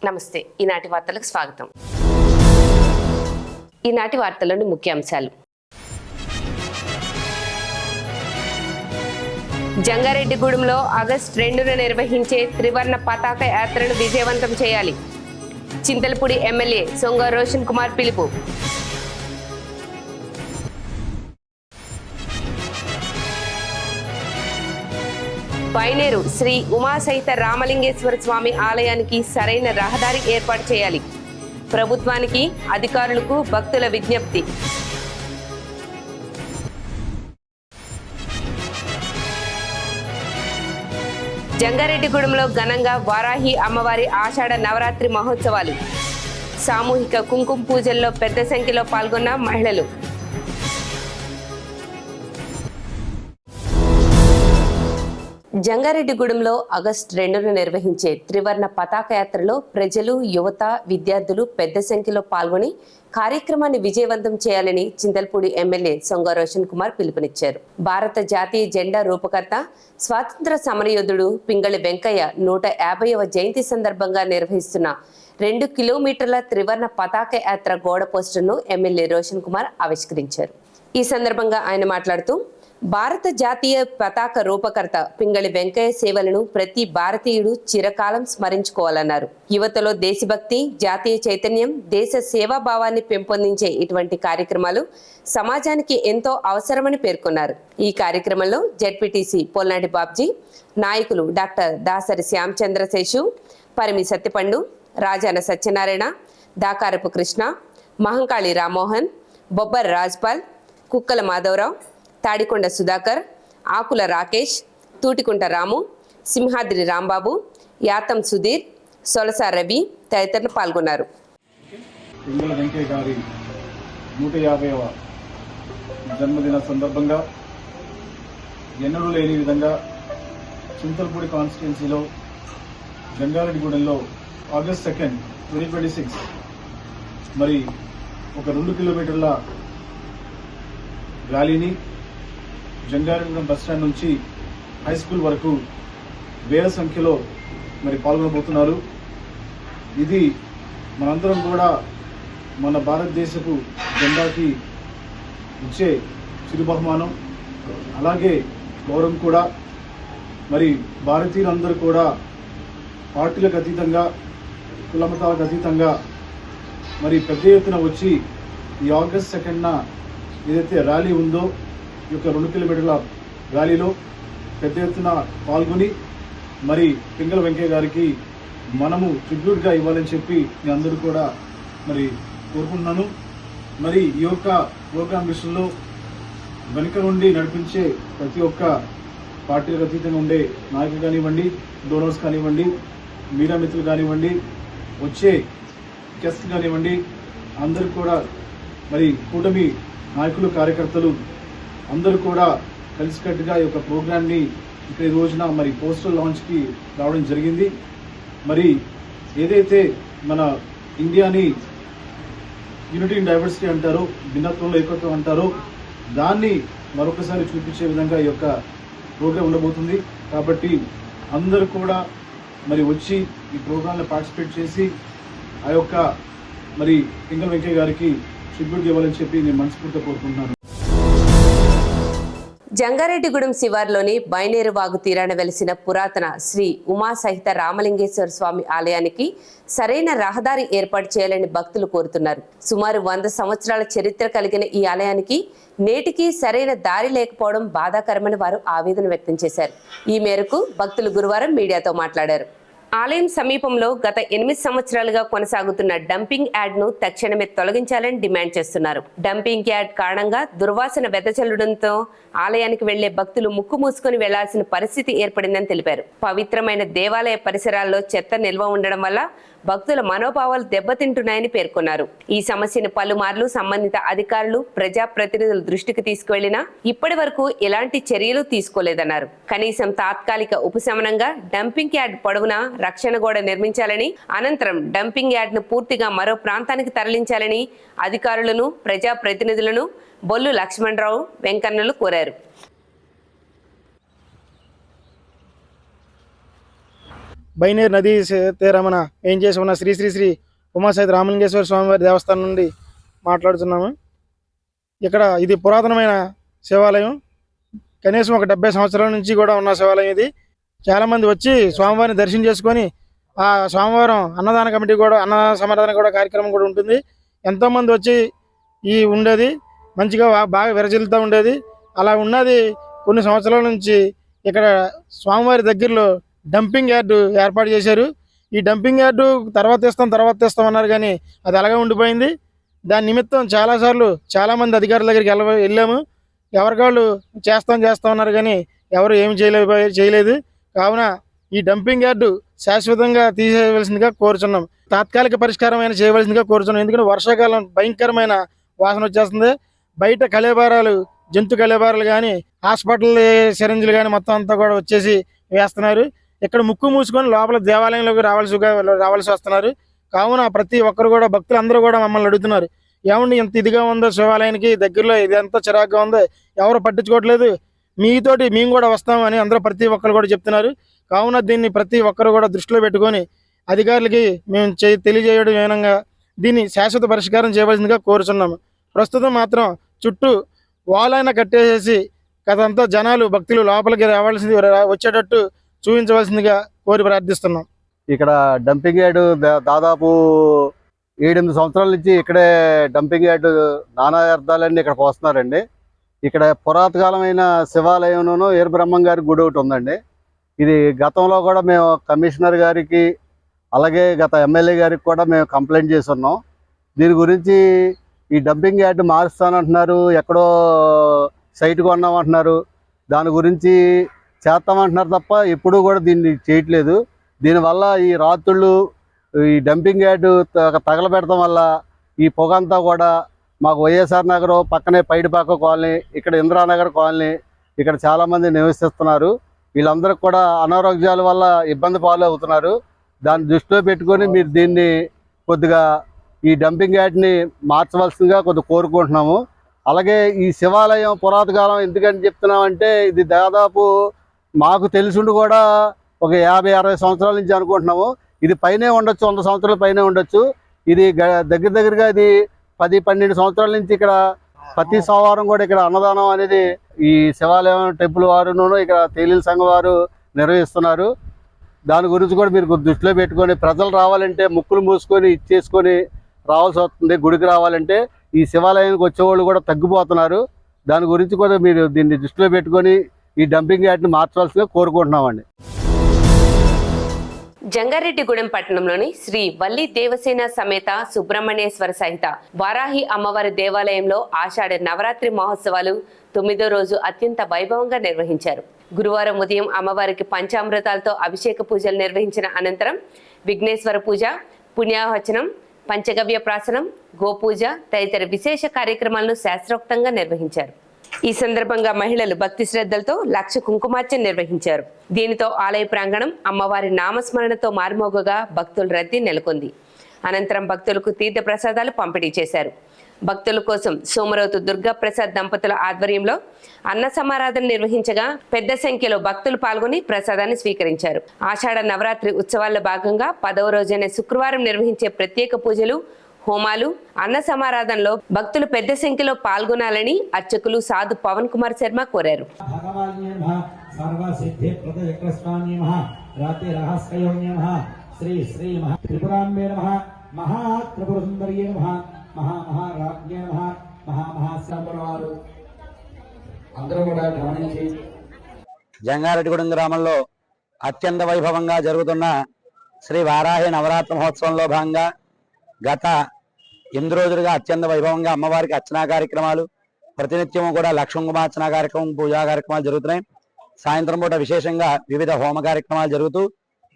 నమస్తే. ఈనాటి వార్తలకు స్వాగతం. ఈనాటి వార్తలోని ముఖ్యాంశాలు. జంగారెడ్డిగూడెంలో ఆగస్టు 2న నిర్వహించే త్రివర్ణ పతాక యాత్రను విజయవంతం చేయాలి. చింతలపూడి ఎమ్మెల్యే సొంగ రోషన్ కుమార్ పిలుపు. పైనేరు శ్రీ ఉమాసహిత రామలింగేశ్వర స్వామి ఆలయానికి సరైన రహదారి ఏర్పాటు చేయాలి. ప్రభుత్వానికి, అధికారులకు భక్తుల విజ్ఞప్తి. జంగారెడ్డిగూడెంలో ఘనంగా వారాహి అమ్మవారి ఆషాఢ నవరాత్రి మహోత్సవాలు. సామూహిక కుంకుమ పూజల్లో పెద్ద సంఖ్యలో పాల్గొన్న మహిళలు. జంగారెడ్డిగూడెంలో ఆగస్టు 2న నిర్వహించే త్రివర్ణ పతాక యాత్రలో ప్రజలు, యువత, విద్యార్థులు పెద్ద సంఖ్యలో పాల్గొని కార్యక్రమాన్ని విజయవంతం చేయాలని చింతలపూడి ఎమ్మెల్యే సొంగ రోషన్ కుమార్ పిలుపునిచ్చారు. భారత జాతీయ జెండా రూపకర్త, స్వాతంత్ర సమరయోధుడు పింగళి వెంకయ్య 150వ జయంతి సందర్భంగా నిర్వహిస్తున్న 2 కిలోమీటర్ల త్రివర్ణ పతాక యాత్ర గోడ పోస్టర్ను ఎమ్మెల్యే రోషన్ కుమార్ ఆవిష్కరించారు. ఈ సందర్భంగా ఆయన మాట్లాడుతూ, భారత జాతీయ పతాక రూపకర్త పింగళి వెంకయ్య సేవలను ప్రతి భారతీయుడు చిరకాలం స్మరించుకోవాలన్నారు. యువతలో దేశభక్తి, జాతీయ చైతన్యం, దేశ సేవాభావాన్ని పెంపొందించే ఇటువంటి కార్యక్రమాలు సమాజానికి ఎంతో అవసరమని పేర్కొన్నారు. ఈ కార్యక్రమంలో జెడ్పీటీసీ పొల్నాటి బాబ్జీ, నాయకులు డాక్టర్ దాసరి శ్యాంచంద్రశేషు, పరిమి సత్యపండు, రాజాన సత్యనారాయణ, దాకారపు కృష్ణ, మహంకాళి రామ్మోహన్, బొబ్బర్ రాజ్పాల్, కుక్కల మాధవరావు, తాడికొండ సుధాకర్, ఆకుల రాకేష్, తూటికుంట రాము, సింహాద్రి రాంబాబు, యాతం సుధీర్, సొలస రవి తదితరులు పాల్గొన్నారు. పింగళి వెంకయ్య గారి 150వ జన్మదిన సందర్భంగా ఎన్నడూ లేని విధంగా చింతలపూడి కాన్స్టిట్యున్సీలో జంగారెడ్డిగూడెంలో ఆగస్ట్ 2, 2026 మరి ఒక 2 కిలోమీటర్ల ర్యాలీని జంగారెడ్డిగూడెం బస్టాండ్ నుంచి హై స్కూల్ వరకు వేల సంఖ్యలో మరి పాల్గొనబోతున్నారు. ఇది మనందరం కూడా మన భారతదేశపు జెండాకి ఇచ్చే చిరు బహుమానం, అలాగే గౌరవం కూడా. మరి భారతీయులందరూ కూడా పార్టీలకు అతీతంగా, కులమతాలకు అతీతంగా మరి పెద్ద ఎత్తున వచ్చి ఈ ఆగస్ట్ 2న ఏదైతే ర్యాలీ ఉందో ఈ యొక్క 2 కిలోమీటర్ల ర్యాలీలో పెద్ద ఎత్తున పాల్గొని మరి పింగళి వెంకయ్య గారికి మనము ట్రిబ్యూట్గా ఇవ్వాలని చెప్పి మీ అందరూ కూడా మరి కోరుకుంటున్నాను. మరి ఈ యొక్క ప్రోగ్రాం విషయంలో వెనుక నుండి నడిపించే ప్రతి ఒక్క పార్టీలకు అతీతంగా ఉండే నాయకులు కానివ్వండి, డోనర్స్ కానివ్వండి, మీడియా మిత్రులు కానివ్వండి, వచ్చే గెస్ట్ కానివ్వండి, అందరూ కూడా మరి కూటమి నాయకులు, కార్యకర్తలు అందరూ కూడా కలిసికట్టుగా ఈ యొక్క ప్రోగ్రామ్ని ఇక్కడ ఈ రోజున మరి పోస్టర్ లాంచ్కి రావడం జరిగింది. మరి ఏదైతే మన ఇండియాని యూనిటీ ఇన్ డైవర్సిటీ అంటారో, భిన్నత్వంలో ఏకత్వం అంటారో, దాన్ని మరొకసారి చూపించే విధంగా ఈ యొక్క ప్రోగ్రాం ఉండబోతుంది. కాబట్టి అందరూ కూడా మరి వచ్చి ఈ ప్రోగ్రాంలో పార్టిసిపేట్ చేసి ఆ యొక్క మరి పింగళి వెంకయ్య గారికి ట్రిబ్యూట్ ఇవ్వాలని చెప్పి నేను మనస్ఫూర్తిగా కోరుకుంటున్నాను. జంగారెడ్డిగూడెం శివార్లోని బైనేరు వాగు తీరాన వెలిసిన పురాతన శ్రీ ఉమాసహిత రామలింగేశ్వర స్వామి ఆలయానికి సరైన రహదారి ఏర్పాటు చేయాలని భక్తులు కోరుతున్నారు. సుమారు 100 సంవత్సరాల చరిత్ర కలిగిన ఈ ఆలయానికి నేటికి సరైన దారి లేకపోవడం బాధాకరమని వారు ఆవేదన వ్యక్తం చేశారు. ఈ మేరకు భక్తులు గురువారం మీడియాతో మాట్లాడారు. ఆలయం సమీపంలో గత 8 సంవత్సరాలుగా కొనసాగుతున్న డంపింగ్ యార్డ్ను తక్షణమే తొలగించాలని డిమాండ్ చేస్తున్నారు. డంపింగ్ యార్డ్ కారణంగా దుర్వాసన వెదజల్లడంతో ఆలయానికి వెళ్లే భక్తులు ముక్కు మూసుకొని వెళ్లాల్సిన పరిస్థితి ఏర్పడిందని తెలిపారు. పవిత్రమైన దేవాలయ పరిసరాల్లో చెత్త నిల్వ ఉండడం వల్ల భక్తుల మనోభావాలు దెబ్బతింటున్నాయని పేర్కొన్నారు. ఈ సమస్యను పలుమార్లు సంబంధిత అధికారులు, ప్రజాప్రతినిధుల దృష్టికి తీసుకువెళ్లినా ఇప్పటి వరకు ఎలాంటి చర్యలు తీసుకోలేదన్నారు. కనీసం తాత్కాలిక ఉపశమనంగా డంపింగ్ యార్డ్ పొడవునా రక్షణ గోడ నిర్మించాలని, అనంతరం డంపింగ్ యార్డ్ ను పూర్తిగా మరో ప్రాంతానికి తరలించాలని అధికారులను, ప్రజాప్రతినిధులను బొల్లు లక్ష్మణరావు, వెంకన్నలు కోరారు. బైనేరు నదీ తీరమన ఏం చేసి ఉన్న శ్రీ శ్రీ శ్రీ ఉమాసహిత రామలింగేశ్వర స్వామివారి దేవస్థానం నుండి మాట్లాడుతున్నాము. ఇక్కడ ఇది పురాతనమైన శివాలయం, కనీసం ఒక 70 సంవత్సరాల నుంచి కూడా ఉన్న శివాలయం ఇది. చాలామంది వచ్చి స్వామివారిని దర్శనం చేసుకొని ఆ సోమవారం అన్నదాన కమిటీ కూడా అన్న సమారాధన కూడా కార్యక్రమం కూడా ఉంటుంది. ఎంతోమంది వచ్చి ఉండేది మంచిగా బాగా విరజిల్లుతూ ఉండేది. అలా ఉన్నది కొన్ని సంవత్సరాల నుంచి ఇక్కడ స్వామివారి దగ్గరలో డంపింగ్ యార్డు ఏర్పాటు చేశారు. ఈ డంపింగ్ యార్డు తర్వాత తెస్తాం అన్నారు, కానీ అది అలాగే ఉండిపోయింది. దాని నిమిత్తం చాలాసార్లు చాలామంది అధికారుల దగ్గరికి వెళ్ళాము. ఎవరికాళ్ళు చేస్తాం అన్నారు, కానీ ఎవరు ఏమి చేయలేదు. కావున ఈ డంపింగ్ యార్డు శాశ్వతంగా తీసేయవలసిందిగా కోరుచున్నాం. తాత్కాలిక పరిష్కారం అయినా చేయవలసిందిగా కోరుచున్నాం. ఎందుకంటే వర్షాకాలం భయంకరమైన వాసన వచ్చేస్తుంది. బయట కళేబారాలు, జంతు కళేబారాలు కానీ, హాస్పిటల్ సిరంజులు కానీ మొత్తం అంతా కూడా వచ్చేసి వేస్తున్నారు. ఇక్కడ ముక్కు మూసుకొని లోపల దేవాలయంలోకి రావాల్సి వస్తున్నారు. కావున ప్రతి ఒక్కరు కూడా భక్తులు అందరూ కూడా మమ్మల్ని అడుగుతున్నారు, ఏమండి ఇంత ఇదిగా ఉందో శివాలయానికి దగ్గరలో, ఇది ఎంత చిరాగ్గా ఉందో, ఎవరు పట్టించుకోవట్లేదు, మీతోటి మేము కూడా వస్తామని అందరూ ప్రతి ఒక్కరు కూడా చెప్తున్నారు. కావున దీన్ని ప్రతి ఒక్కరు కూడా దృష్టిలో పెట్టుకొని అధికారులకి మేము తెలియజేయడం విధంగా దీన్ని శాశ్వత పరిష్కారం చేయవలసిందిగా కోరుచున్నాము. ప్రస్తుతం మాత్రం చుట్టూ వాలైనా కట్టేసేసి కదంతా జనాలు భక్తులు లోపలికి వచ్చేటట్టు చూపించవలసిందిగా కోరి ప్రార్థిస్తున్నాం. ఇక్కడ డంపింగ్ యార్డు దాదాపు 7-8 సంవత్సరాల నుంచి ఇక్కడే డంపింగ్ యార్డు నానా అర్థాలన్నీ ఇక్కడ పోస్తున్నారండి. ఇక్కడ పురాతకాలమైన శివాలయంలోనూ ఏరుబ్రహ్మం గారి గుడి ఒకటి ఉందండి. ఇది గతంలో కూడా మేము కమిషనర్ గారికి అలాగే గత ఎమ్మెల్యే గారికి కూడా మేము కంప్లైంట్ చేసి ఉన్నాం. దీని గురించి ఈ డంపింగ్ యార్డు మారుస్తానంటున్నారు, ఎక్కడో సైట్ కొన్నామంటున్నారు, దాని గురించి చేస్తామంటున్నారు తప్ప ఎప్పుడూ కూడా దీన్ని చేయట్లేదు. దీనివల్ల ఈ రాత్రుళ్ళు ఈ డంపింగ్ యార్డు తగలబెడతాం వల్ల ఈ పొగ అంతా కూడా మాకు వైఎస్ఆర్ నగర్ పక్కనే పైడిపాక కాలనీ, ఇక్కడ ఇంద్రానగర్ కాలనీ, ఇక్కడ చాలామంది నివసిస్తున్నారు. వీళ్ళందరికీ కూడా అనారోగ్యాల వల్ల ఇబ్బంది పాలు అవుతున్నారు. దాన్ని దృష్టిలో పెట్టుకొని మీరు దీన్ని కొద్దిగా ఈ డంపింగ్ యార్డ్ని మార్చవలసిందిగా కొద్దిగా కోరుకుంటున్నాము. అలాగే ఈ శివాలయం పురాతకాలం ఎందుకని చెప్తున్నామంటే ఇది దాదాపు మాకు తెలిసిండు కూడా ఒక 50-60 సంవత్సరాల నుంచి అనుకుంటున్నాము. ఇది పైనే ఉండొచ్చు, 100 సంవత్సరాల పైనే ఉండొచ్చు. ఇది దగ్గరగా ఇది 10-12 సంవత్సరాల నుంచి ఇక్కడ ప్రతి సోమవారం కూడా ఇక్కడ అన్నదానం అనేది ఈ శివాలయం టెంపుల్ వారును ఇక్కడ తేలీల సంఘం వారు నిర్వహిస్తున్నారు. దాని గురించి కూడా మీరు దృష్టిలో పెట్టుకొని ప్రజలు రావాలంటే ముక్కులు మూసుకొని ఇచ్చేసుకొని రావాల్సి వస్తుంది. గుడికి రావాలంటే ఈ శివాలయానికి వచ్చేవాళ్ళు కూడా తగ్గిపోతున్నారు. దాని గురించి కూడా మీరు దీన్ని దృష్టిలో పెట్టుకొని ఈ డంపింగ్ యార్డ్ని మార్చవలసిందిగా కోరుకుంటున్నామండి. జంగారెడ్డిగూడెం పట్టణంలోని శ్రీ వల్లి దేవసేన సమేత సుబ్రహ్మణ్యేశ్వర సహిత వారాహి అమ్మవారి దేవాలయంలో ఆషాఢ నవరాత్రి మహోత్సవాలు 9వ రోజు అత్యంత వైభవంగా నిర్వహించారు. గురువారం ఉదయం అమ్మవారికి పంచామృతాలతో అభిషేక పూజలు నిర్వహించిన అనంతరం విఘ్నేశ్వర పూజ, పుణ్యావచనం, పంచగవ్య ప్రాసనం, గోపూజ తదితర విశేష కార్యక్రమాలను శాస్త్రోక్తంగా నిర్వహించారు. ఈ సందర్భంగా మహిళలు భక్తి శ్రద్ధలతో లక్ష కుంకుమార్చన నిర్వహించారు. దీనితో ఆలయ ప్రాంగణం అమ్మవారి నామస్మరణతో మారుమోగగా భక్తుల రద్దీ నెలకొంది. అనంతరం భక్తులకు తీర్థ ప్రసాదాలు పంపిణీ చేశారు. భక్తుల కోసం సోమరోతు దుర్గా ప్రసాద్ దంపతుల ఆధ్వర్యంలో అన్న సమారాధన నిర్వహించగా పెద్ద సంఖ్యలో భక్తులు పాల్గొని ప్రసాదాన్ని స్వీకరించారు. ఆషాఢ నవరాత్రి ఉత్సవాల్లో భాగంగా 10వ రోజైన శుక్రవారం నిర్వహించే ప్రత్యేక పూజలు, హోమాలు, అన్న సమారాధనలో భక్తులు పెద్ద సంఖ్యలో పాల్గొనాలని అర్చకులు సాధు పవన్ కుమార్ శర్మ కోరారు. జంగారెడ్డిగూడెం గ్రామంలో అత్యంత వైభవంగా జరుగుతున్న శ్రీ వారాహి నవరాత్రి మహోత్సవంలో భాగంగా గత 8 రోజులుగా అత్యంత వైభవంగా అమ్మవారికి అర్చనా కార్యక్రమాలు, ప్రతినిత్యము కూడా లక్ష్మీకుమార్చన కార్యక్రమం, పూజా కార్యక్రమాలు జరుగుతున్నాయి. సాయంత్రం పూట విశేషంగా వివిధ హోమ కార్యక్రమాలు జరుగుతూ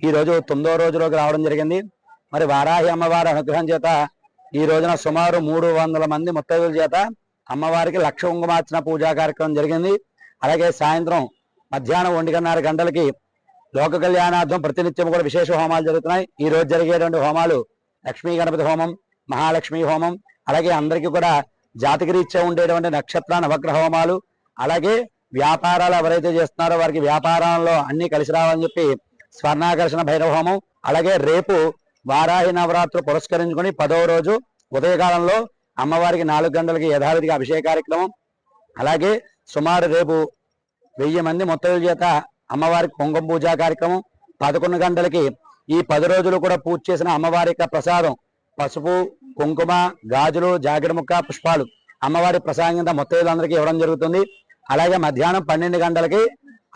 ఈ రోజు 9వ రోజులోకి రావడం జరిగింది. మరి వారాహి అమ్మవారి అనుగ్రహం చేత ఈ రోజున సుమారు 300 మంది ముత్తైదుల చేత అమ్మవారికి లక్ష్మీకుమార్చన పూజా కార్యక్రమం జరిగింది. అలాగే సాయంత్రం మధ్యాహ్నం 1:30 గంటలకి లోక కళ్యాణార్థం ప్రతినిత్యం కూడా విశేష హోమాలు జరుగుతున్నాయి. ఈ రోజు జరిగేటువంటి హోమాలు లక్ష్మీ గణపతి హోమం, మహాలక్ష్మి హోమం, అలాగే అందరికీ కూడా జాతకరీత్యా ఉండేటువంటి నక్షత్ర నవగ్రహ హోమాలు, అలాగే వ్యాపారాలు ఎవరైతే చేస్తున్నారో వారికి వ్యాపారంలో అన్ని కలిసి రావాలని చెప్పి స్వర్ణాకర్షణ భైరవ హోమం, అలాగే రేపు వారాహి నవరాత్రులు పురస్కరించుకొని 10వ రోజు ఉదయకాలంలో అమ్మవారికి 4 గంటలకి యథావిధిగా అభిషేక కార్యక్రమం, అలాగే సుమారు రేపు 1000 మంది ముత్తైదుల చేత అమ్మవారికి కుంకుమ పూజా కార్యక్రమం, 11 గంటలకి ఈ 10 రోజులు కూడా పూజ చేసిన అమ్మవారి యొక్క ప్రసాదం పసుపు, కుంకుమ, గాజులు, జాకెట్ ముక్క, పుష్పాలు అమ్మవారి ప్రసాదం కింద ముత్తైదులందరికీ ఇవ్వడం జరుగుతుంది. అలాగే మధ్యాహ్నం 12 గంటలకి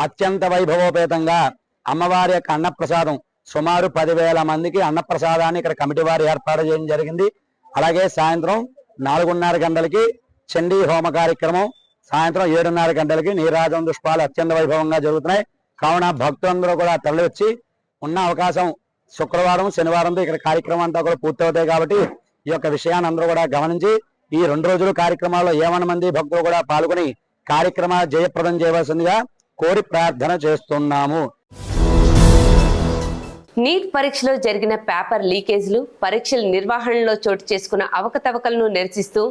అత్యంత వైభవోపేతంగా అమ్మవారి యొక్క అన్నప్రసాదం సుమారు 10,000 మందికి అన్నప్రసాదాన్ని ఇక్కడ కమిటీ వారు ఏర్పాటు చేయడం జరిగింది. అలాగే సాయంత్రం 4:30 గంటలకి చండీ హోమ కార్యక్రమం, సాయంత్రం 7:30 గంటలకి నీరాజం దుష్పాలు అత్యంత వైభవంగా జరుగుతున్నాయి. కావున భక్తులందరూ కూడా తరలి వచ్చి ఉన్న అవకాశం శుక్రవారం, శనివారంతో ఇక్కడ కార్యక్రమం అంతా కూడా పూర్తవుతాయి కాబట్టి ఈ యొక్క విషయాన్ని అందరూ కూడా గమనించి ఈ 2 రోజుల కార్యక్రమాల్లో 50 మంది భక్తులు కూడా పాల్గొని కార్యక్రమాలు జయప్రదం చేయవలసిందిగా కోరి ప్రార్థన చేస్తున్నాము. నీట్ పరీక్షలో జరిగిన పేపర్ లీకేజీలు, పరీక్షల నిర్వహణలో చోటు చేసుకున్న అవకతవకలను నిరసిస్తూ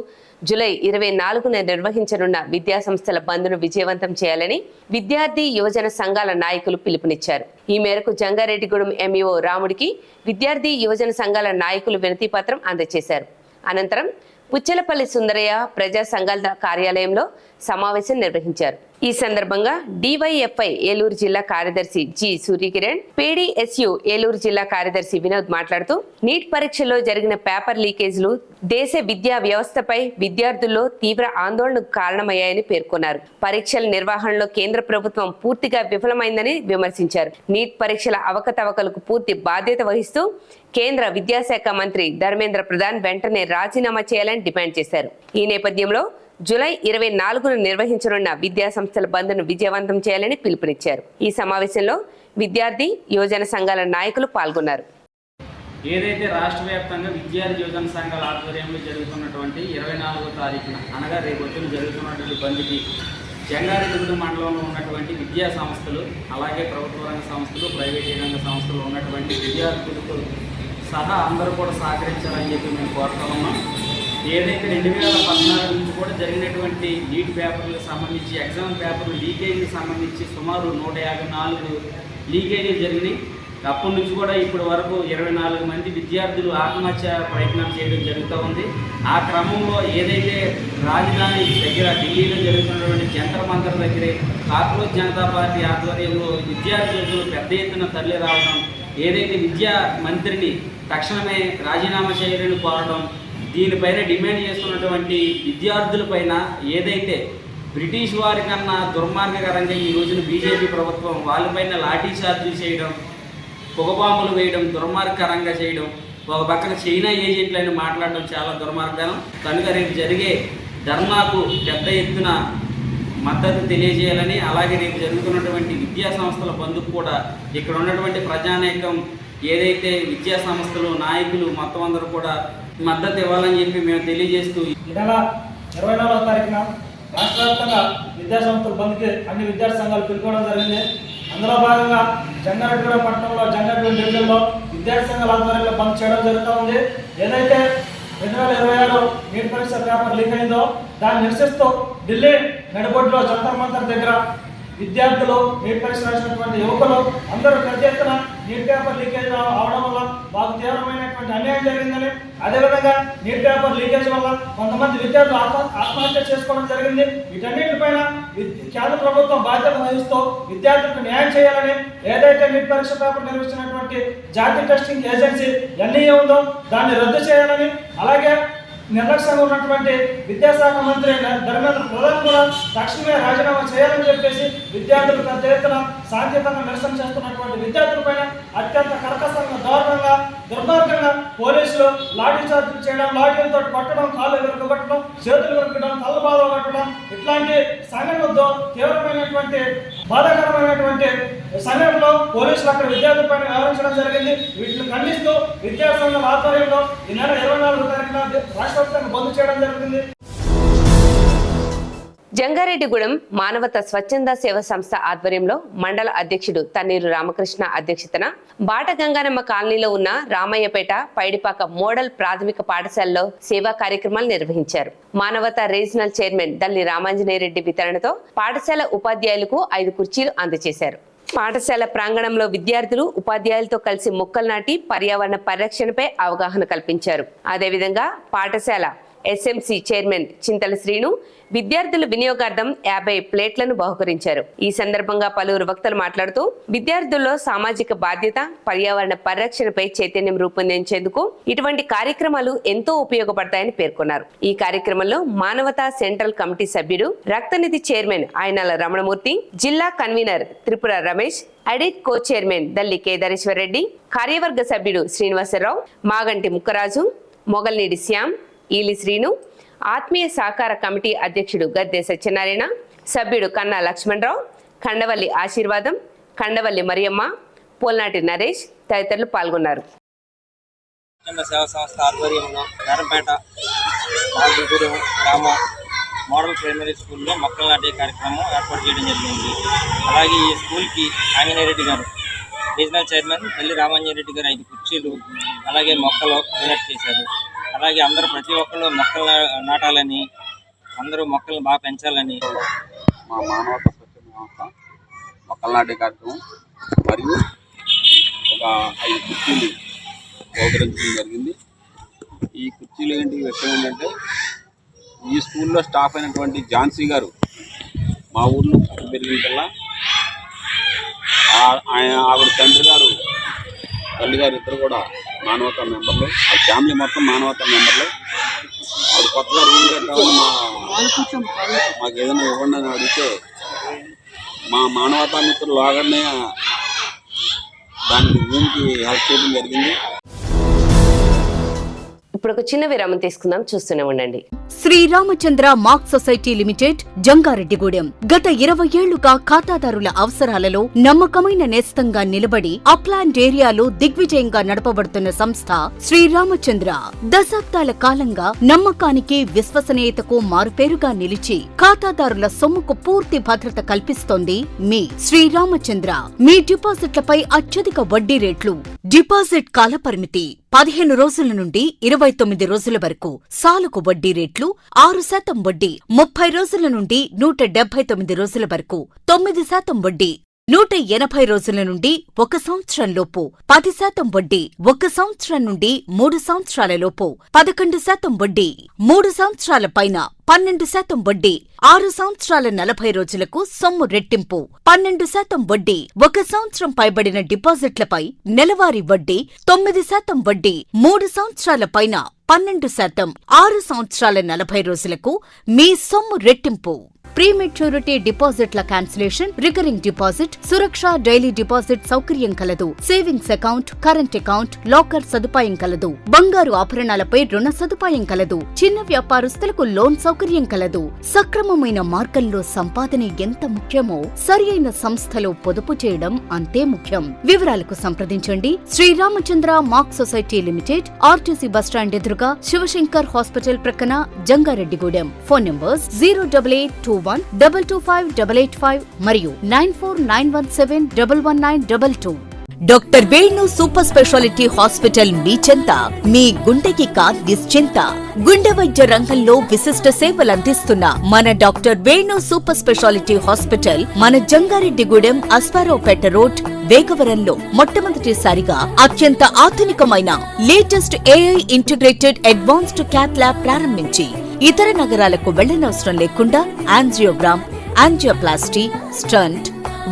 జూలై 24న నిర్వహించనున్న విద్యాసంస్థల బంద్ను విజయవంతం చేయాలని విద్యార్థి యువజన సంఘాల నాయకులు పిలుపునిచ్చారు. ఈ మేరకు జంగారెడ్డిగూడెం ఎంఈఓ రాముడికి విద్యార్థి యువజన సంఘాల నాయకులు వినతి పత్రం అందజేశారు. అనంతరం పుచ్చలపల్లి సుందరయ్య ప్రజా సంఘాల కార్యాలయంలో సమావేశం నిర్వహించారు. ఈ సందర్భంగా డివైఎఫ్ఐ ఏలూరు జిల్లా కార్యదర్శి జి సూర్యకిరణ్, పీడీఎస్యు ఏలూరు జిల్లా కార్యదర్శి వినోద్ మాట్లాడుతూ నీట్ పరీక్షల్లో జరిగిన పేపర్ లీకేజీలు దేశ విద్యా వ్యవస్థపై విద్యార్థుల్లో తీవ్ర ఆందోళనకు కారణమయ్యాయని పేర్కొన్నారు. పరీక్షల నిర్వహణలో కేంద్ర ప్రభుత్వం పూర్తిగా విఫలమైందని విమర్శించారు. నీట్ పరీక్షల అవకతవకలకు పూర్తి బాధ్యత వహిస్తూ కేంద్ర విద్యాశాఖ మంత్రి ధర్మేంద్ర ప్రధాన్ వెంటనే రాజీనామా చేయాలని డిమాండ్ చేశారు. ఈ నేపథ్యంలో జూలై 24న నిర్వహించనున్న విద్యా సంస్థల బంద్ను విజయవంతం చేయాలని పిలుపునిచ్చారు. ఈ సమావేశంలో విద్యార్థి యువజన సంఘాల నాయకులు పాల్గొన్నారు. ఏదైతే రాష్ట్ర వ్యాప్తంగా విద్యార్థి యువజన సంఘాల ఆధ్వర్యంలో జరుగుతున్నటువంటి 24వ తారీఖున అనగా రేపు వచ్చిన జరుగుతున్నటువంటి బంద్కి జంగారెడ్డిగూడెం మండలంలో ఉన్నటువంటి విద్యా సంస్థలు, అలాగే ప్రభుత్వ రంగ సంస్థలు, ప్రైవేట్ రంగ సంస్థలు ఉన్నటువంటి విద్యార్థులతో సహా అందరూ కూడా సహకరించాలని చెప్పి మేము కోరుతా ఉన్నాం. ఏదైతే 2014 నుంచి కూడా జరిగినటువంటి నీట్ పేపర్లకు సంబంధించి ఎగ్జామ్ పేపర్లు లీకేజీకి సంబంధించి సుమారు 154 లీకేజీలు జరిగినాయి. అప్పటి నుంచి కూడా ఇప్పటి వరకు 24 మంది విద్యార్థులు ఆత్మహత్య ప్రయత్నం చేయడం జరుగుతూ ఉంది. ఆ క్రమంలో ఏదైతే రాజధాని దగ్గర ఢిల్లీలో జరుగుతున్నటువంటి జంతర్ మంతర్ దగ్గరే కాక్రోచ్ జనతా పార్టీ ఆధ్వర్యంలో విద్యార్థులు పెద్ద ఎత్తున తరలి రావడం, ఏదైతే విద్యా మంత్రిని తక్షణమే రాజీనామా చేయాలని కోరడం, దీనిపైన డిమాండ్ చేస్తున్నటువంటి విద్యార్థులపైన ఏదైతే బ్రిటిష్ వారి కన్నా దుర్మార్గకరంగా ఈ రోజున బీజేపీ ప్రభుత్వం వాళ్ళపైన లాఠీ చార్జీలు చేయడం, పొగబాంబులు వేయడం, దుర్మార్గకరంగా చేయడం, ఒక పక్కన చైనా ఏజెంట్లని మాట్లాడడం చాలా దుర్మార్గం. కనుక రేపు జరిగే ధర్నాకు పెద్ద ఎత్తున మద్దతు తెలియజేయాలని, అలాగే రేపు జరుగుతున్నటువంటి విద్యా సంస్థల బంధుకు కూడా ఇక్కడ ఉన్నటువంటి ప్రజానేకం ఏదైతే విద్యా సంస్థలు నాయకులు మొత్తం అందరూ కూడా మద్దతు ఇవ్వాలని చెప్పి మేము తెలియజేస్తూ ఈ నెల 24వ తారీఖున రాష్ట్ర వ్యాప్తంగా విద్యా సంస్థల బంద్కి అన్ని విద్యార్థి సంఘాలు పిలుపుకోవడం జరిగింది. అందులో భాగంగా జంగారెడ్డిగూడెం పట్టణంలో జంగారెడ్డిగూడెం డివిజన్లో విద్యార్థి సంఘాల ఆధ్వర్యంలో బంద్ చేయడం జరుగుతూ ఉంది. ఏదైతే 2026 నీట్ పరీక్ష పేపర్ లీక్ అయిందో దాన్ని నిరసిస్తూ ఢిల్లీ నడిబొడ్డులో జంతర్ మంతర్ దగ్గర విద్యార్థులు, నీట్ పరీక్ష రాసినటువంటి యువకులు అందరూ పెద్ద ఎత్తున నీట్ పేపర్ లీకేజ్ అవడం వల్ల మాకు తీవ్రమైనటువంటి అన్యాయం జరిగిందని, అదేవిధంగా నీట్ పేపర్ లీకేజ్ వల్ల కొంతమంది విద్యార్థులు ఆత్మహత్య చేసుకోవడం జరిగింది. వీటన్నిటిపైన కేంద్ర ప్రభుత్వం బాధ్యత వహిస్తూ విద్యార్థులకు న్యాయం చేయాలని, ఏదైతే నీట్ పరీక్ష పేపర్ నిర్వహించినటువంటి జాతీయ టెస్టింగ్ ఏజెన్సీ ఎన్ఈఏ ఉందో దాన్ని రద్దు చేయాలని, అలాగే నిర్లక్ష్యంగా ఉన్నటువంటి విద్యాశాఖ మంత్రి ధర్మేంద్ర ప్రధాన్ కూడా తక్షణమే రాజీనామా చేయాలని చెప్పేసి విద్యార్థులు పెద్ద ఎత్తున శాంతియుతంగా నిరసన చేస్తున్నటువంటి విద్యార్థులపైన అత్యంత కర్కశంగా, దారుణంగా, దుర్మార్గంగా పోలీసులు లాఠీ చార్జీలు చేయడం, లాఠీలతో కొట్టడం, కాళ్ళు విరగొట్టడం, చేతులు విరగడం, తలబాధలు కట్టడం, ఇట్లాంటి సంఘటనలతో తీవ్రమైనటువంటి బాధాకరమైనటువంటి సంఘటనలో పోలీసులు అక్కడ విద్యార్థులపైన వ్యవహరించడం జరిగింది. వీటిని ఖండిస్తూ విద్యాసంఘాల ఆధ్వర్యంలో ఈ నెల 24వ తారీఖున రాష్ట్ర వ్యాప్తంగా బంద్ చేయడం జరిగింది. జంగారెడ్డిగూడెం మానవత స్వచ్ఛంద సేవ సంస్థ ఆధ్వర్యంలో మండల అధ్యక్షుడు తన్నీరు రామకృష్ణ అధ్యక్షతన బాట గంగానమ్మ కాలనీలో ఉన్న రామయ్యపేట పైడిపాక మోడల్ ప్రాథమిక పాఠశాలలో సేవా కార్యక్రమాలు నిర్వహించారు. మానవత రీజనల్ చైర్మన్ దల్లి రామాంజనేయరెడ్డి వితరణతో పాఠశాల ఉపాధ్యాయులకు 5 కుర్చీలు అందజేశారు. పాఠశాల ప్రాంగణంలో విద్యార్థులు ఉపాధ్యాయులతో కలిసి మొక్కలు నాటి పర్యావరణ పరిరక్షణపై అవగాహన కల్పించారు. అదేవిధంగా పాఠశాల SMC చైర్మన్ చింతల శ్రీను విద్యార్థుల వినియోగార్థం 50 ప్లేట్లను బహుకరించారు. ఈ సందర్భంగా పలువురు వక్తలు మాట్లాడుతూ విద్యార్థుల్లో సామాజిక బాధ్యత, పర్యావరణ పరిరక్షణపై చైతన్యం రూపొందించేందుకు ఇటువంటి కార్యక్రమాలు ఎంతో ఉపయోగపడతాయని పేర్కొన్నారు. ఈ కార్యక్రమంలో మానవతా సెంట్రల్ కమిటీ సభ్యుడు, రక్తనిధి చైర్మన్ ఆయనాల రమణమూర్తి, జిల్లా కన్వీనర్ త్రిపుర రమేష్, అడిట్ కో చైర్మన్ దల్లి కేదారేశ్వర్ రెడ్డి, కార్యవర్గ సభ్యుడు శ్రీనివాసరావు, మాగంటి ముక్కరాజు, మొగల్నీడి శ్యామ్, ఈలి శ్రీను, ఆత్మీయ సహకార కమిటీ అధ్యక్షుడు గద్దె సత్యనారాయణ, సభ్యుడు కన్నా లక్ష్మణరావు, ఖండవల్లి ఆశీర్వాదం, ఖండవల్లి మరియమ్మ, పోల్నాటి నరేష్ తదితరులు పాల్గొన్నారు. సేవా సంస్థ ఆధ్వర్యంలో నారంపేట గ్రామం మోడల్ ప్రైమరీ స్కూల్లో మొక్కలు నాటే కార్యక్రమం ఏర్పాటు చేయడం జరిగింది. అలాగే ఈ స్కూల్కి ఆంజనేయరెడ్డి గారు రీజనల్ చైర్మన్ తల్లి రామాంజనేరెడ్డి గారు 5 కుర్చీలు అలాగే మొక్కలు డొనేట్ చేశారు. అలాగే అందరూ ప్రతి ఒక్కళ్ళు మొక్కలు నాటాలని, అందరూ మొక్కలను బాగా పెంచాలని మా మానవతా స్వచ్ఛంద సంస్థ మొక్కలు నాటే కార్యక్రమం మరియు ఒక 5 కుర్చీలు బహుకరించడం జరిగింది. ఈ కుర్చీలు విషయం ఏంటంటే ఈ స్కూల్లో స్టాఫ్ అయినటువంటి ఝాన్సీ గారు మా ఊర్లో పెరిగిన ఆవిడ తండ్రి గారు తల్లి గారు ఇద్దరు కూడా మానవతా మెంబర్లు, ఆ ఫ్యామిలీ మొత్తం మానవతా మెంబర్లు. ఆవిడ కొత్తగా రూమ్ కట్టాలని మాకు ఏదైనా ఇవ్వండి అని అడిగితే మా మానవతా మిత్రులు లాగానే దానికి రూమ్కి హెల్ప్ చేయడం జరిగింది. ఇప్పుడు ఒక చిన్న విరామం తీసుకుందాం, చూస్తూనే ఉండండి. Sriramachandra Mark Society Limited, Jangareddygudem. గత 20 ఏళ్లుగా ఖాతాదారుల అవసరాలలో నమ్మకమైన నేస్తంగా నిలబడి అప్లాండ్ ఏరియాలో దిగ్విజయంగా నడపబడుతున్న సంస్థ శ్రీరామచంద్ర. దశాబ్దాల కాలంగా నమ్మకానికి, విశ్వసనీయతకు మారుపేరుగా నిలిచి ఖాతాదారుల సొమ్ముకు పూర్తి భద్రత కల్పిస్తోంది మీ శ్రీరామచంద్ర. మీ డిపాజిట్లపై అత్యధిక వడ్డీ రేట్లు, డిపాజిట్ కాలపరిమితి 15 రోజుల నుండి 29 రోజుల వరకు, సాలుకు వడ్డీ రేట్లు 6% వడ్డీ, 30 రోజుల నుండి 179 రోజుల వరకు 9% వడ్డీ, 180 రోజుల నుండి 1 సంవత్సరం లోపు 10% వడ్డీ, 1 సంవత్సరం నుండి 3 సంవత్సరాల లోపు 11% వడ్డీ, 3 సంవత్సరాల పైన 12% వడ్డీ, 6 సంవత్సరాల 40 రోజులకు సొమ్ము రెట్టింపు 12% వడ్డీ, 1 సంవత్సరం పైబడిన డిపాజిట్లపై నెలవారీ వడ్డీ 9% వడ్డీ, 3 సంవత్సరాల పైన 12%, 6 సంవత్సరాల 40 రోజులకు మీ సొమ్ము రెట్టింపు. ప్రీమెచ్యూరిటీ డిపాజిట్ల క్యాన్సిలేషన్, రికరింగ్ డిపాజిట్, సురక్ష డైలీ డిపాజిట్ సౌకర్యం కలదు. Savings account, current account, locker సదుపాయం కలదు. బంగారు ఆభరణాలపై రుణ సదుపాయం కలదు. చిన్న వ్యాపారస్తులకు లోన్ సౌకర్యం కలదు. సక్రమమైన మార్గంలో సంపాదన ఎంత ముఖ్యమో సరియైన సంస్థలో పొదుపు చేయడం అంతే ముఖ్యం. వివరాలకు సంప్రదించండి. Sriramachandra Mark Society Limited, RTC bus stand ఎదురుగా, శివశంకర్ హాస్పిటల్ ప్రక్కన, జంగారెడ్డిగూడెం. ఫోన్ నంబర్స్ 08821225885 మరియు 9491711922. Doctor Venu super speciality hospital మీ చెంత. మీ గుండెకి నిశ్చింత. గుండె వైద్య రంగంలో విశిష్ట సేవలందిస్తున్న మన doctor Venu super speciality hospital మన జంగారెడ్డిగూడెం, అశ్వారావుపేట రోడ్, వేగవరంలో మొట్టమొదటిసారిగా అత్యంత ఆధునికమైన latest AI integrated advanced cath lab ప్రారంభించి ఇతర నగరాలకు వెళ్లనవసరం లేకుండా angiogram, angioplasty, stent,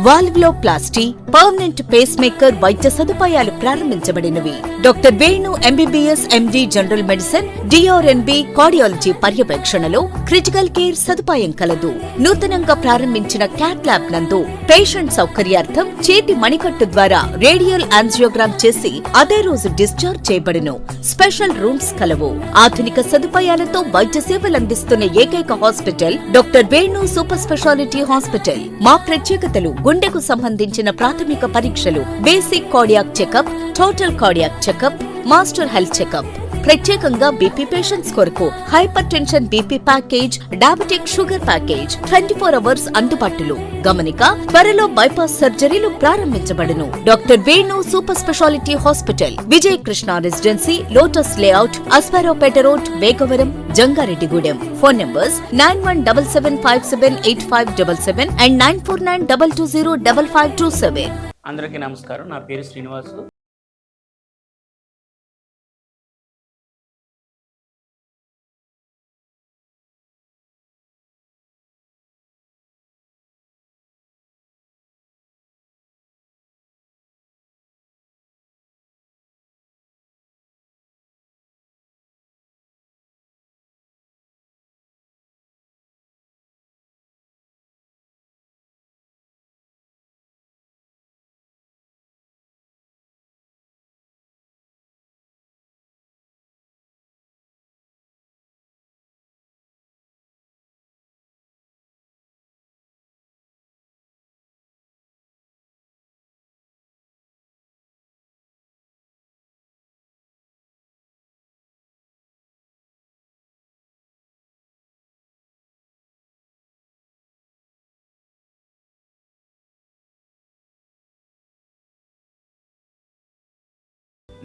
valvuloplasty, permanent pacemaker వైద్య సదుపాయాలు ప్రారంభించబడినవి. Doctor Venu MBBS MD general medicine, DRNB cardiology పర్యవేక్షణలో క్రిటికల్ కేర్ సదుపాయం కలదు. నూతనంగా ప్రారంభించిన క్యాట్ ల్యాబ్ నందు పేషెంట్ సౌకర్యార్థం చేతి మణికట్టు ద్వారా రేడియల్ యాంజియోగ్రామ్ చేసి అదే రోజు డిశ్చార్జ్ చేయబడును. స్పెషల్ రూమ్స్ కలవు. ఆధునిక సదుపాయాలతో వైద్య సేవలందిస్తున్న ఏకైక hospital doctor Venu super speciality hospital. మా ప్రత్యేకతలు: గుండెకు సంబంధించిన ప్రాథమిక పరీక్షలు, basic cardiac checkup, total cardiac checkup, master health checkup, ప్రత్యేకంగా బీపీ పేషెంట్స్ కొరకు hypertension BP package, diabetic sugar package 24 hours అందుబాటులో. గమనిక, త్వరలో బైపాస్ సర్జరీలు ప్రారంభించబడును. Doctor Venu super speciality hospital, Vijaya Krishna residency, lotus layout, అస్పారోపేట road, Vegavaram, Jangareddygudem. Phone numbers 9177578577 and 9492205527. అందరికీ నమస్కారం. నా పేరు శ్రీనివాసు.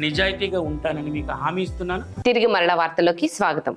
నిజాయితీగా ఉంటానని మీకు హామీ ఇస్తున్నాను. తిరిగి మరల వార్తల్లోకి స్వాగతం.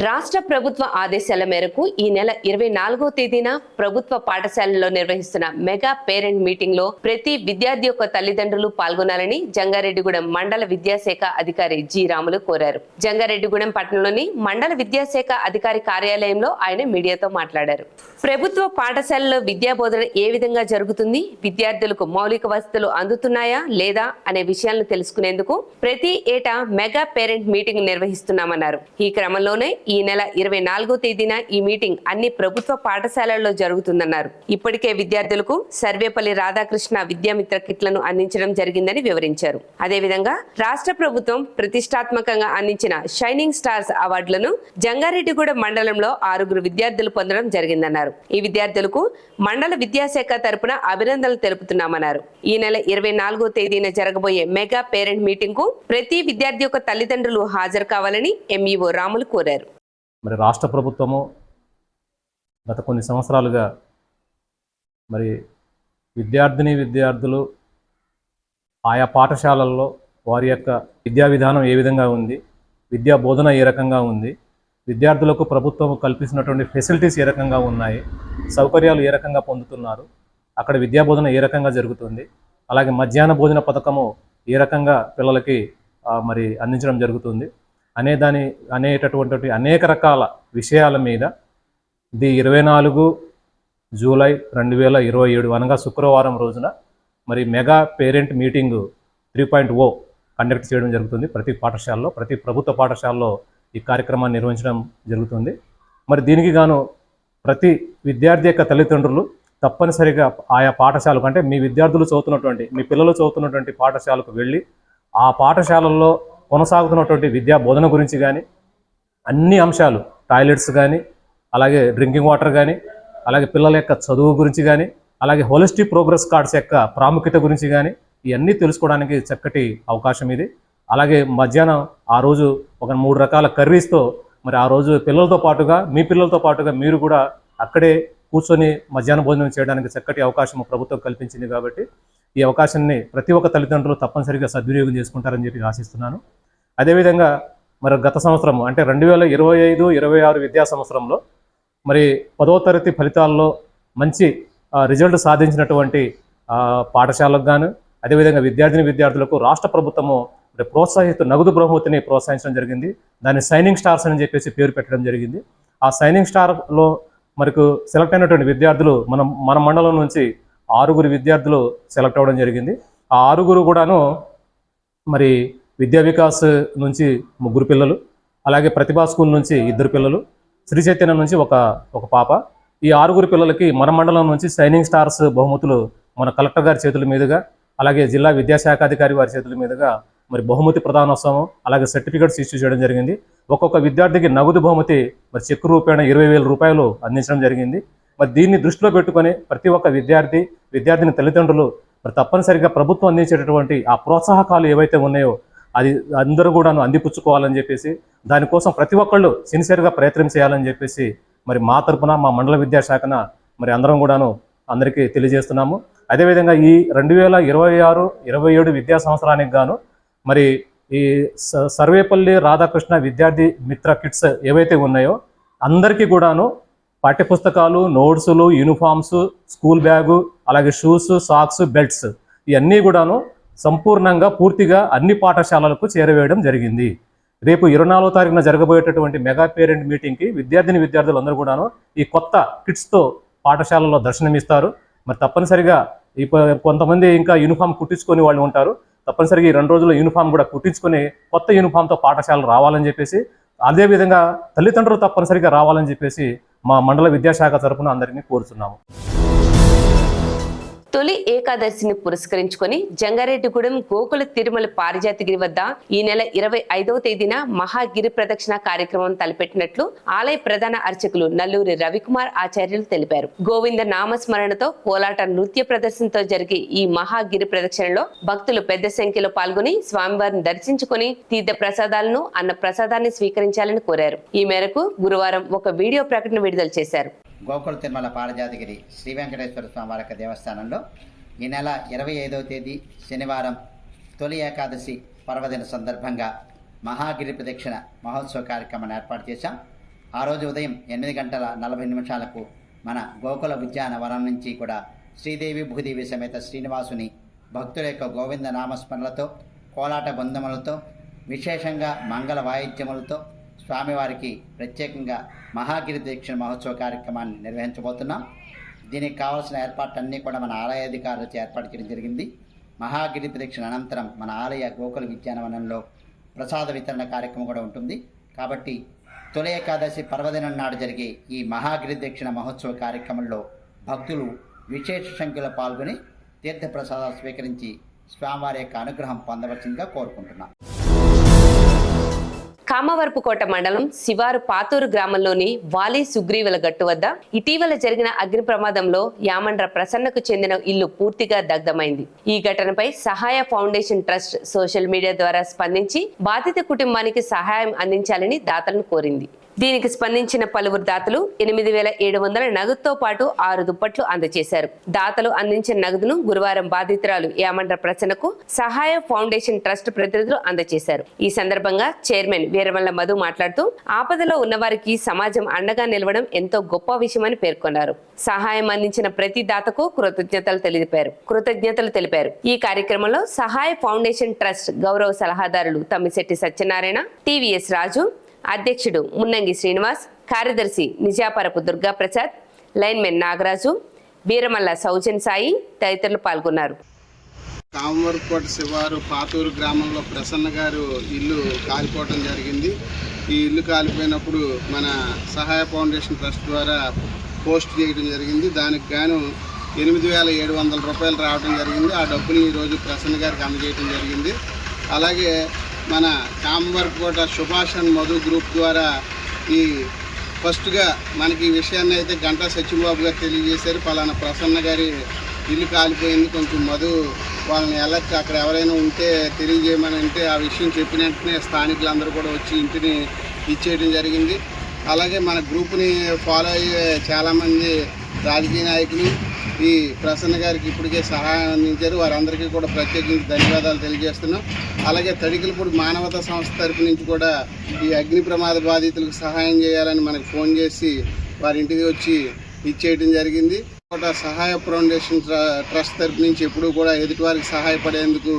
రాష్ట్ర ప్రభుత్వ ఆదేశాల మేరకు ఈ నెల 24వ తేదీన ప్రభుత్వ పాఠశాలలో నిర్వహిస్తున్న మెగా పేరెంట్ మీటింగ్ లో ప్రతి విద్యార్థి యొక్క తల్లిదండ్రులు పాల్గొనాలని జంగారెడ్డిగూడెం మండల విద్యాశాఖ అధికారి జి రాములు కోరారు. జంగారెడ్డిగూడెం పట్టణంలోని మండల విద్యాశాఖ అధికారి కార్యాలయంలో ఆయన మీడియాతో మాట్లాడారు. ప్రభుత్వ పాఠశాలలో విద్యా బోధన ఏ విధంగా జరుగుతుంది, విద్యార్థులకు మౌలిక వసతులు అందుతున్నాయా లేదా అనే విషయాలను తెలుసుకునేందుకు ప్రతి ఏటా మెగా పేరెంట్ మీటింగ్ నిర్వహిస్తున్నామన్నారు. ఈ క్రమంలోనే ఈ నెల 24వ తేదీన ఈ మీటింగ్ అన్ని ప్రభుత్వ పాఠశాలల్లో జరుగుతుందన్నారు. ఇప్పటికే విద్యార్థులకు సర్వేపల్లి రాధాకృష్ణ విద్యామిత్ర కిట్లను అందించడం జరిగిందని వివరించారు. అదేవిధంగా రాష్ట్ర ప్రభుత్వం ప్రతిష్టాత్మకంగా అందించిన షైనింగ్ స్టార్స్ అవార్డులను జంగారెడ్డిగూడెం మండలంలో 6 విద్యార్థులు పొందడం జరిగిందన్నారు. ఈ విద్యార్థులకు మండల విద్యాశాఖ తరపున అభినందనలు తెలుపుతున్నామన్నారు. ఈ నెల 24వ తేదీన జరగబోయే మెగా పేరెంట్ మీటింగ్ కు ప్రతి విద్యార్థి యొక్క తల్లిదండ్రులు హాజరు కావాలని ఎంఈఓ రాములు కోరారు. మరి రాష్ట్ర ప్రభుత్వము గత కొన్ని సంవత్సరాలుగా మరి విద్యార్థులు ఆయా పాఠశాలల్లో వారి యొక్క విద్యా విధానం ఏ విధంగా ఉంది, విద్యా బోధన ఏ రకంగా ఉంది, విద్యార్థులకు ప్రభుత్వం కల్పిస్తున్నటువంటి ఫెసిలిటీస్ ఏ రకంగా ఉన్నాయి, సౌకర్యాలు ఏ రకంగా పొందుతున్నారు, అక్కడ విద్యా బోధన ఏ రకంగా జరుగుతుంది, అలాగే మధ్యాహ్న భోజన పథకము ఏ రకంగా పిల్లలకి మరి అందించడం జరుగుతుంది అనేటటువంటి అనేక రకాల విషయాల మీద 24 జూలై 2027 అనగా శుక్రవారం రోజున మరి మెగా పేరెంట్ మీటింగు 3.0 కండక్ట్ చేయడం జరుగుతుంది. ప్రతి పాఠశాలలో, ప్రతి ప్రభుత్వ పాఠశాలలో ఈ కార్యక్రమాన్ని నిర్వహించడం జరుగుతుంది. మరి దీనికి గాను ప్రతి విద్యార్థి యొక్క తల్లిదండ్రులు తప్పనిసరిగా ఆయా పాఠశాలకు, అంటే మీ విద్యార్థులు చదువుతున్నటువంటి, మీ పిల్లలు చదువుతున్నటువంటి పాఠశాలకు వెళ్ళి ఆ పాఠశాలల్లో కొనసాగుతున్నటువంటి విద్యా బోధన గురించి కానీ, అన్ని అంశాలు, టాయిలెట్స్ కానీ, అలాగే డ్రింకింగ్ వాటర్ కానీ, అలాగే పిల్లల యొక్క చదువు గురించి కానీ, అలాగే హోలిస్టిక్ ప్రోగ్రెస్ కార్డ్స్ యొక్క ప్రాముఖ్యత గురించి కానీ ఇవన్నీ తెలుసుకోవడానికి చక్కటి అవకాశం ఇది. అలాగే మధ్యాహ్నం ఆ రోజు ఒక 3 రకాల కర్రీస్తో మరి ఆ రోజు పిల్లలతో పాటుగా, మీ పిల్లలతో పాటుగా మీరు కూడా అక్కడే కూర్చొని మధ్యాహ్న భోజనం చేయడానికి చక్కటి అవకాశం ప్రభుత్వం కల్పించింది. కాబట్టి ఈ అవకాశాన్ని ప్రతి ఒక్క తల్లిదండ్రులు తప్పనిసరిగా సద్వినియోగం చేసుకుంటారని చెప్పి ఆశిస్తున్నాను. అదేవిధంగా మరి గత సంవత్సరం అంటే 2025-26 విద్యా సంవత్సరంలో మరి 10వ తరగతి ఫలితాల్లో మంచి రిజల్ట్ సాధించినటువంటి పాఠశాలకు గాను, అదేవిధంగా విద్యార్థులకు రాష్ట్ర ప్రభుత్వము ప్రోత్సాహిత నగదు బహుమతిని ప్రోత్సహించడం జరిగింది. దాన్ని షైనింగ్ స్టార్స్ అని చెప్పేసి పేరు పెట్టడం జరిగింది. ఆ షైనింగ్ స్టార్లో మనకు సెలెక్ట్ అయినటువంటి విద్యార్థులు మన మండలం నుంచి 6 విద్యార్థులు సెలెక్ట్ అవ్వడం జరిగింది. ఆ 6 కూడాను మరి విద్యా వికాస్ నుంచి 3 పిల్లలు, అలాగే ప్రతిభా స్కూల్ నుంచి 2 పిల్లలు, శ్రీ చైతన్య నుంచి ఒక పాప. ఈ 6 పిల్లలకి మన మండలం నుంచి షైనింగ్ స్టార్స్ బహుమతులు మన కలెక్టర్ గారి చేతుల మీదుగా, అలాగే జిల్లా విద్యాశాఖాధికారి వారి చేతుల మీదుగా మరి బహుమతి ప్రదానోత్సవం, అలాగే సర్టిఫికేట్స్ ఇష్యూ చేయడం జరిగింది. ఒక్కొక్క విద్యార్థికి నగదు బహుమతి మరి చెక్కు రూపేణ 20,000 రూపాయలు అందించడం జరిగింది. మరి దీన్ని దృష్టిలో పెట్టుకొని ప్రతి ఒక్క విద్యార్థిని తల్లిదండ్రులు మరి తప్పనిసరిగా ప్రభుత్వం అందించేటటువంటి ఆ ప్రోత్సాహకాలు ఏవైతే ఉన్నాయో అది అందరూ కూడాను అందిపుచ్చుకోవాలని చెప్పేసి, దానికోసం ప్రతి ఒక్కళ్ళు సిన్సియర్గా ప్రయత్నం చేయాలని చెప్పేసి మరి మా తరపున, మా మండల విద్యాశాఖన మరి అందరం కూడాను అందరికీ తెలియజేస్తున్నాము. అదేవిధంగా ఈ 2026-27 విద్యా సంవత్సరానికి గాను మరి ఈ సర్వేపల్లి రాధాకృష్ణ విద్యార్థి మిత్ర కిట్స్ ఏవైతే ఉన్నాయో అందరికీ కూడాను పాఠ్యపుస్తకాలు, నోట్సులు, యూనిఫామ్స్, స్కూల్ బ్యాగు, అలాగే షూస్, సాక్స్, బెల్ట్స్ ఇవన్నీ కూడాను సంపూర్ణంగా పూర్తిగా అన్ని పాఠశాలలకు చేరవేయడం జరిగింది. రేపు 24వ తారీఖున జరగబోయేటటువంటి మెగా పేరెంట్ మీటింగ్కి విద్యార్థులు అందరూ కూడాను ఈ కొత్త కిట్స్తో పాఠశాలలో దర్శనమిస్తారు. మరి తప్పనిసరిగా కొంతమంది ఇంకా యూనిఫామ్ కుట్టించుకొని వాళ్ళు ఉంటారు. తప్పనిసరిగా ఈ 2 రోజుల్లో యూనిఫామ్ కూడా కుట్టించుకొని కొత్త యూనిఫామ్తో పాఠశాలలు రావాలని చెప్పేసి, అదేవిధంగా తల్లిదండ్రులు తప్పనిసరిగా రావాలని చెప్పేసి మా మండల విద్యాశాఖ తరపున అందరినీ కోరుతున్నాము. తొలి ఏకాదశిని పురస్కరించుకొని జంగారెడ్డిగూడెం గోకుల తిరుమల పారిజాతగిరి వద్ద ఈ నెల 25వ తేదీన మహాగిరి ప్రదక్షిణ కార్యక్రమం తలపెట్టినట్లు ఆలయ ప్రధాన అర్చకులు నల్లూరి రవికుమార్ ఆచార్యులు తెలిపారు. గోవింద నామస్మరణతో కోలాట నృత్య ప్రదర్శనతో జరిగే ఈ మహాగిరి ప్రదక్షిణలో భక్తులు పెద్ద సంఖ్యలో పాల్గొని స్వామివారిని దర్శించుకుని తీర్థ ప్రసాదాలను, అన్న ప్రసాదాన్ని స్వీకరించాలని కోరారు. ఈ మేరకు గురువారం ఒక వీడియో ప్రకటన విడుదల చేశారు. గోకుల తిరుమల పారిజాతగిరి శ్రీ వెంకటేశ్వర స్వామి వారి దేవస్థానంలో ఈ నెల 25వ తేదీ శనివారం తొలి ఏకాదశి పర్వదిన సందర్భంగా మహాగిరి ప్రదక్షిణ మహోత్సవ కార్యక్రమాన్ని ఏర్పాటు చేశాం. ఆ రోజు ఉదయం 8:40 మన గోకుల ఉద్యానవనం నుంచి కూడా శ్రీదేవి భూదేవి సమేత శ్రీనివాసుని భక్తుల యొక్క గోవింద నామస్మరణలతో, కోలాట బృందములతో, విశేషంగా మంగళ వాయిద్యములతో స్వామివారికి ప్రత్యేకంగా మహాగిరి దీక్ష మహోత్సవ కార్యక్రమాన్ని నిర్వహించబోతున్నాం. దీనికి కావాల్సిన ఏర్పాట్లన్నీ కూడా మన ఆలయ అధికారులతో ఏర్పాటు చేయడం జరిగింది. మహాగిరి ప్రదక్షిణ అనంతరం మన ఆలయ గోకుల విద్యానవనంలో ప్రసాద వితరణ కార్యక్రమం కూడా ఉంటుంది. కాబట్టి తొలి ఏకాదశి పర్వదినం నాడు జరిగే ఈ మహాగిరి దీక్షణ మహోత్సవ కార్యక్రమంలో భక్తులు విశేష సంఖ్యలో పాల్గొని తీర్థ ప్రసాదాలు స్వీకరించి స్వామివారి యొక్క అనుగ్రహం పొందవలసిందిగా కోరుకుంటున్నాం. కామవరపుకోట మండలం శివారు పాతూరు గ్రామంలోని వాలి సుగ్రీవుల గట్టు వద్ద ఇటీవల జరిగిన అగ్ని ప్రమాదంలో యామండ్ర ప్రసన్నకు చెందిన ఇల్లు పూర్తిగా దగ్ధమైంది. ఈ ఘటనపై సహాయ ఫౌండేషన్ ట్రస్ట్ సోషల్ మీడియా ద్వారా స్పందించి బాధిత కుటుంబానికి సహాయం అందించాలని దాతలను కోరింది. దీనికి స్పందించిన పలువురు దాతలు 8,700 నగదుతో పాటు 6 దుప్పట్లు అందజేశారు. దాతలు అందించిన నగదును గురువారం బాధితురాలు యామండ్ర ప్రసన్నకు సహాయ ఫౌండేషన్ ట్రస్ట్ ప్రతినిధులు అందజేశారు. ఈ సందర్భంగా చైర్మన్ వీరమల్ల మధు మాట్లాడుతూ ఆపదలో ఉన్నవారికి సమాజం అండగా నిలవడం ఎంతో గొప్ప విషయమని పేర్కొన్నారు. సహాయం అందించిన ప్రతి దాతకు కృతజ్ఞతలు తెలిపారు. ఈ కార్యక్రమంలో సహాయ ఫౌండేషన్ ట్రస్ట్ గౌరవ సలహాదారులు తమ్మిశెట్టి సత్యనారాయణ, టీవీఎస్ రాజు, అధ్యక్షుడు మున్నంగి శ్రీనివాస్, కార్యదర్శి నిజాపరపు దుర్గా ప్రసాద్, లైన్మెన్ నాగరాజు, వీరమల్ల సౌజన్ సాయి తదితరులు పాల్గొన్నారు. కామవరపుకోట శివారు పాతూరు గ్రామంలో ప్రసన్న గారు ఇల్లు కాలిపోవడం జరిగింది. ఈ ఇల్లు కాలిపోయినప్పుడు మన సహాయ ఫౌండేషన్ ట్రస్ట్ ద్వారా పోస్ట్ చేయడం జరిగింది. దానికి గాను 8,700 రూపాయలు రావడం జరిగింది. ఆ డబ్బుని ఈరోజు ప్రసన్న గారికి అందజేయడం జరిగింది. అలాగే మన కామవరపుకోట సుభాష్ అండ్ మధు గ్రూప్ ద్వారా ఈ ఫస్ట్గా మనకి ఈ విషయాన్ని అయితే గంటా సత్యంబాబు గారు తెలియజేశారు. పలానా ప్రసన్న గారి ఇల్లు కాలిపోయింది, కొంచెం మధు వాళ్ళని వెళ్ళొచ్చు, అక్కడ ఎవరైనా ఉంటే తెలియజేయమని అంటే ఆ విషయం చెప్పిన వెంటనే స్థానికులందరూ కూడా వచ్చి ఇంటిని ఇచ్చేయడం జరిగింది. అలాగే మన గ్రూప్ని ఫాలో అయ్యే చాలామంది రాజకీయ నాయకులు ఈ ప్రసన్న గారికి ఇప్పటికే సహాయం అందించారు. వారందరికీ కూడా ప్రత్యేకించి ధన్యవాదాలు తెలియజేస్తున్నాం. అలాగే తడికలపూడి మానవతా సంస్థ తరపు నుంచి కూడా ఈ అగ్ని ప్రమాద బాధితులకు సహాయం చేయాలని మనకు ఫోన్ చేసి వారి ఇంటికి వచ్చి ఇచ్చేయడం జరిగింది. సహాయ ఫౌండేషన్ ట్రస్ట్ తరపు నుంచి ఎప్పుడూ కూడా ఎదుటివారికి సహాయపడేందుకు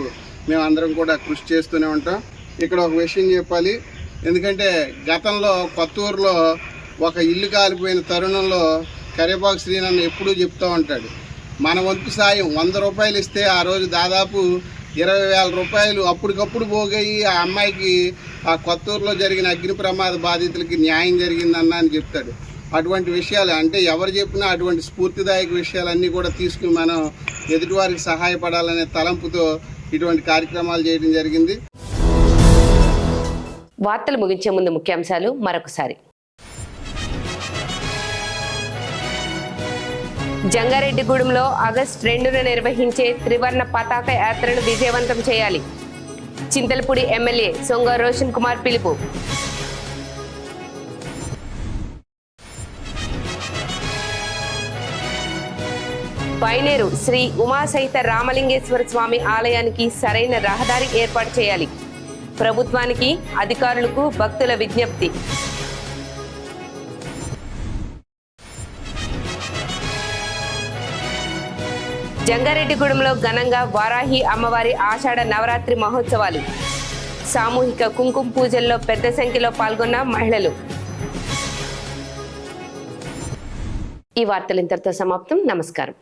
మేమందరం కూడా కృషి చేస్తూనే ఉంటాం. ఇక్కడ ఒక విషయం చెప్పాలి, ఎందుకంటే గతంలో కొత్తూరులో ఒక ఇల్లు కాలిపోయిన తరుణంలో కరేపాకు శ్రీనన్న ఎప్పుడూ చెప్తూ ఉంటాడు, మన వంతు సాయం 100 రూపాయలు ఇస్తే ఆ రోజు దాదాపు 20,000 రూపాయలు అప్పటికప్పుడు పోగయ్యి ఆ అమ్మాయికి ఆ కొత్తూరులో జరిగిన అగ్ని ప్రమాద బాధితులకి న్యాయం జరిగిందన్న అని చెప్తాడు. అటువంటి విషయాలు అంటే ఎవరు చెప్పినా అటువంటి స్ఫూర్తిదాయక విషయాలన్నీ కూడా తీసుకుని మనం ఎదుటివారికి సహాయపడాలనే తలంపుతో ఇటువంటి కార్యక్రమాలు చేయడం జరిగింది. వార్తలు ముగించే ముందు ముఖ్యాంశాలు మరొకసారి. జంగారెడ్డిగూడెంలో ఆగస్టు 2న నిర్వహించే త్రివర్ణ పతాక యాత్రను విజయవంతం చేయాలి. చింతలపూడి ఎమ్మెల్యే సొంగ రోషన్ కుమార్ పిలుపు. పైనేరు శ్రీ ఉమాసహిత రామలింగేశ్వర స్వామి ఆలయానికి సరైన రహదారి ఏర్పాటు చేయాలి. ప్రభుత్వానికి, అధికారులకు భక్తుల విజ్ఞప్తి. జంగారెడ్డిగూడెంలో ఘనంగా వారాహి అమ్మవారి ఆషాఢ నవరాత్రి మహోత్సవాలు. సామూహిక కుంకుమ పూజల్లో పెద్ద సంఖ్యలో పాల్గొన్న మహిళలు. ఈ వార్తలు ఇంతటితో సమాప్తం. నమస్కారం.